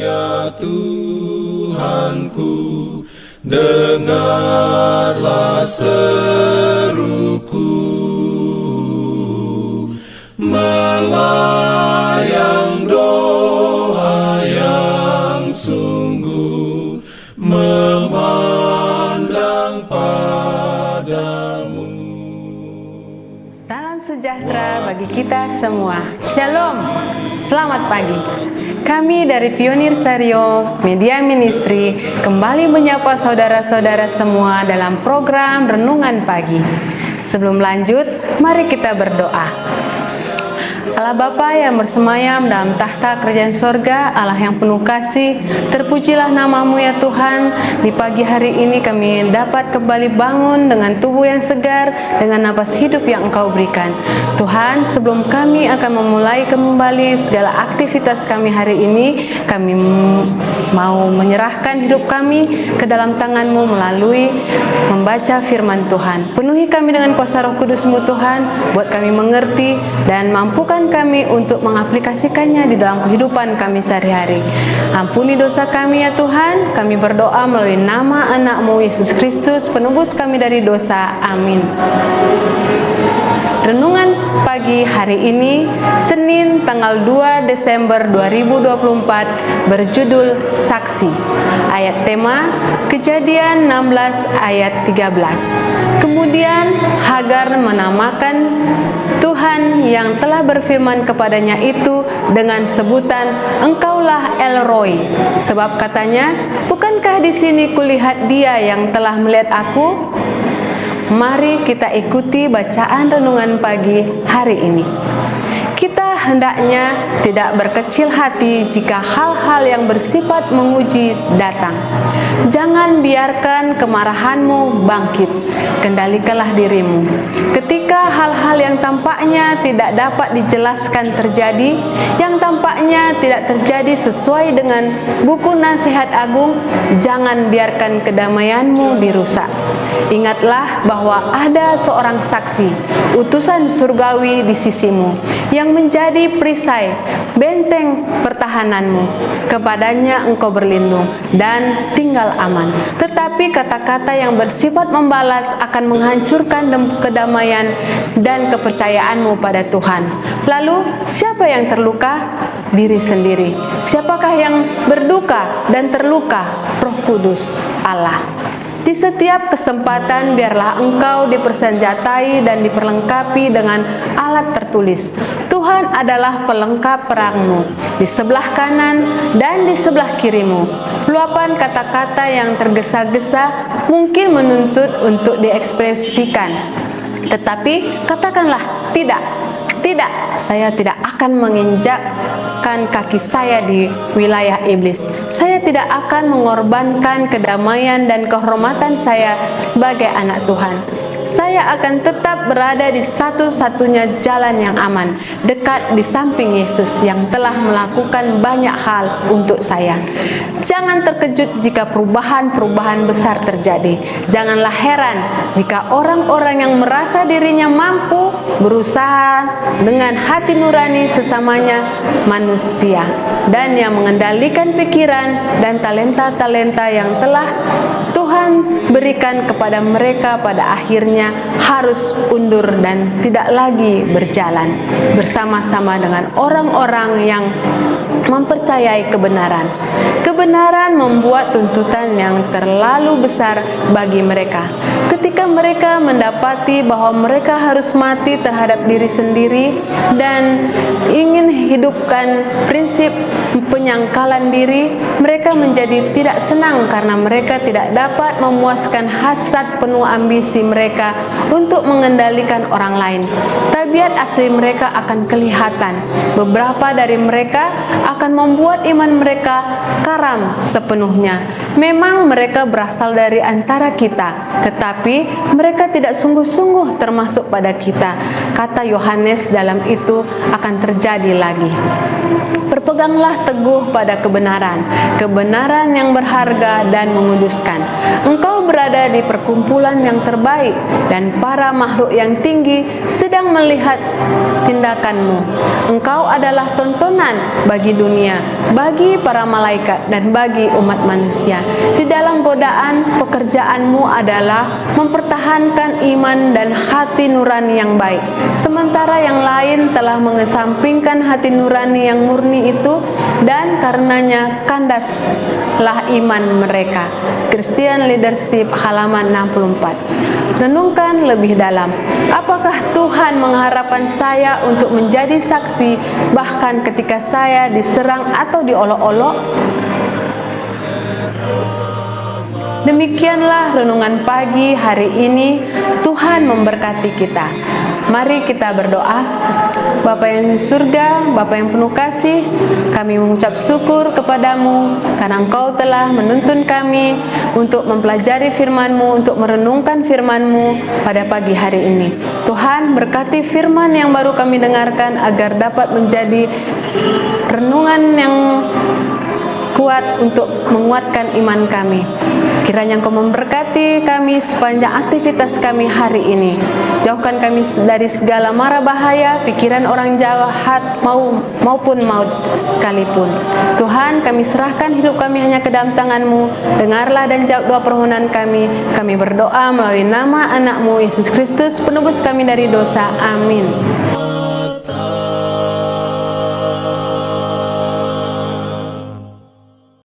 ya Tuhanku, dengarlah seruku, melayang doa yang sungguh, memandang padamu. Salam sejahtera bagi kita semua. Shalom, selamat pagi. Kami dari Pionir Sario Media Ministry kembali menyapa saudara-saudara semua dalam program Renungan Pagi. Sebelum lanjut, mari kita berdoa. Allah Bapa yang bersemayam dalam tahta kerajaan sorga, Allah yang penuh kasih, terpujilah nama-Mu ya Tuhan. Di pagi hari ini kami dapat kembali bangun dengan tubuh yang segar, dengan napas hidup yang Engkau berikan. Tuhan, sebelum kami akan memulai kembali segala aktivitas kami hari ini, kami mau menyerahkan hidup kami ke dalam tangan-Mu melalui membaca firman Tuhan. Penuhi kami dengan kuasa Roh Kudus-Mu Tuhan, buat kami mengerti dan mampukan kami untuk mengaplikasikannya di dalam kehidupan kami sehari-hari. Ampuni dosa kami ya Tuhan. Kami berdoa melalui nama anak-Mu Yesus Kristus, penebus kami dari dosa. Amin. Renungan pagi hari ini, Senin tanggal 2 Desember 2024, berjudul Saksi. Ayat tema Kejadian 16 ayat 13. Kemudian Hagar menamakan Tuhan yang telah berfirman kepadanya itu dengan sebutan Engkaulah El Roi, sebab katanya, bukankah di sini kulihat Dia yang telah melihat aku? Mari kita ikuti bacaan renungan pagi hari ini. Kita hendaknya tidak berkecil hati jika hal-hal yang bersifat menguji datang. Jangan biarkan kemarahanmu bangkit. Kendalikanlah dirimu. Ketika hal-hal yang tampaknya tidak dapat dijelaskan terjadi, yang tampaknya tidak terjadi sesuai dengan buku nasihat agung, jangan biarkan kedamaianmu dirusak. Ingatlah bahwa ada seorang saksi, utusan surgawi di sisimu, yang menjadi perisai, benteng pertahananmu. Kepadanya engkau berlindung dan tinggal aman. Tetapi kata-kata yang bersifat membalas akan menghancurkan kedamaian dan kepercayaanmu pada Tuhan. Lalu, siapa yang terluka? Diri sendiri. Siapakah yang berduka dan terluka? Roh Kudus Allah. Di setiap kesempatan biarlah engkau dipersenjatai dan diperlengkapi dengan alat tertulis. Tuhan adalah pelengkap perangmu, di sebelah kanan dan di sebelah kirimu. Luapan kata-kata yang tergesa-gesa mungkin menuntut untuk diekspresikan. Tetapi katakanlah, tidak, saya tidak akan menginjakkan kaki saya di wilayah iblis. Saya tidak akan mengorbankan kedamaian dan kehormatan saya sebagai anak Tuhan. Saya akan tetap berada di satu-satunya jalan yang aman, dekat di samping Yesus yang telah melakukan banyak hal untuk saya. Jangan terkejut jika perubahan-perubahan besar terjadi. Janganlah heran jika orang-orang yang merasa dirinya mampu berusaha dengan hati nurani sesamanya manusia, dan yang mengendalikan pikiran dan talenta-talenta yang telah Tuhan berikan kepada mereka pada akhirnya harus undur dan tidak lagi berjalan bersama-sama dengan orang-orang yang mempercayai kebenaran. Kebenaran membuat tuntutan yang terlalu besar bagi mereka. Ketika mereka mendapati bahwa mereka harus mati terhadap diri sendiri dan ingin hidupkan prinsip penyangkalan diri, mereka menjadi tidak senang karena mereka tidak dapat memuaskan hasrat penuh ambisi mereka untuk mengendalikan orang lain. Tabiat asli mereka akan kelihatan. Beberapa dari mereka akan membuat iman mereka karam sepenuhnya Memang mereka berasal dari antara kita, tetapi mereka tidak sungguh-sungguh termasuk pada kita. Kata Yohanes, dalam itu akan terjadi lagi. Berpeganglah teguh pada kebenaran, kebenaran yang berharga dan menguduskan. Engkau berada di perkumpulan yang terbaik, dan para makhluk yang tinggi sedang melihat tindakanmu. Engkau adalah tontonan bagi dunia, bagi para malaikat, dan bagi umat manusia. Di dalam godaan, pekerjaanmu adalah mempertahankan iman dan hati nurani yang baik, sementara yang lain telah mengesampingkan hati nurani yang murni itu, dan karenanya kandaslah iman mereka. Christian Leadership halaman 64. Renungkan lebih dalam. Apakah Tuhan mengharapkan saya untuk menjadi saksi bahkan ketika saya diserang atau diolok-olok? Demikianlah renungan pagi hari ini. Tuhan memberkati kita. Mari kita berdoa. Bapa yang di surga, Bapa yang penuh kasih, kami mengucap syukur kepadamu karena Engkau telah menuntun kami untuk mempelajari firman-Mu, untuk merenungkan firman-Mu pada pagi hari ini. Tuhan, berkati firman yang baru kami dengarkan agar dapat menjadi renungan yang kuat untuk menguatkan iman kami. Kiranya Engkau memberkati kami sepanjang aktivitas kami hari ini. Jauhkan kami dari segala mara bahaya, pikiran orang jahat maupun maut sekalipun. Tuhan, kami serahkan hidup kami hanya ke dalam tangan-Mu. Dengarlah dan jawab doa permohonan kami. Kami berdoa melalui nama anak-Mu, Yesus Kristus, penebus kami dari dosa. Amin.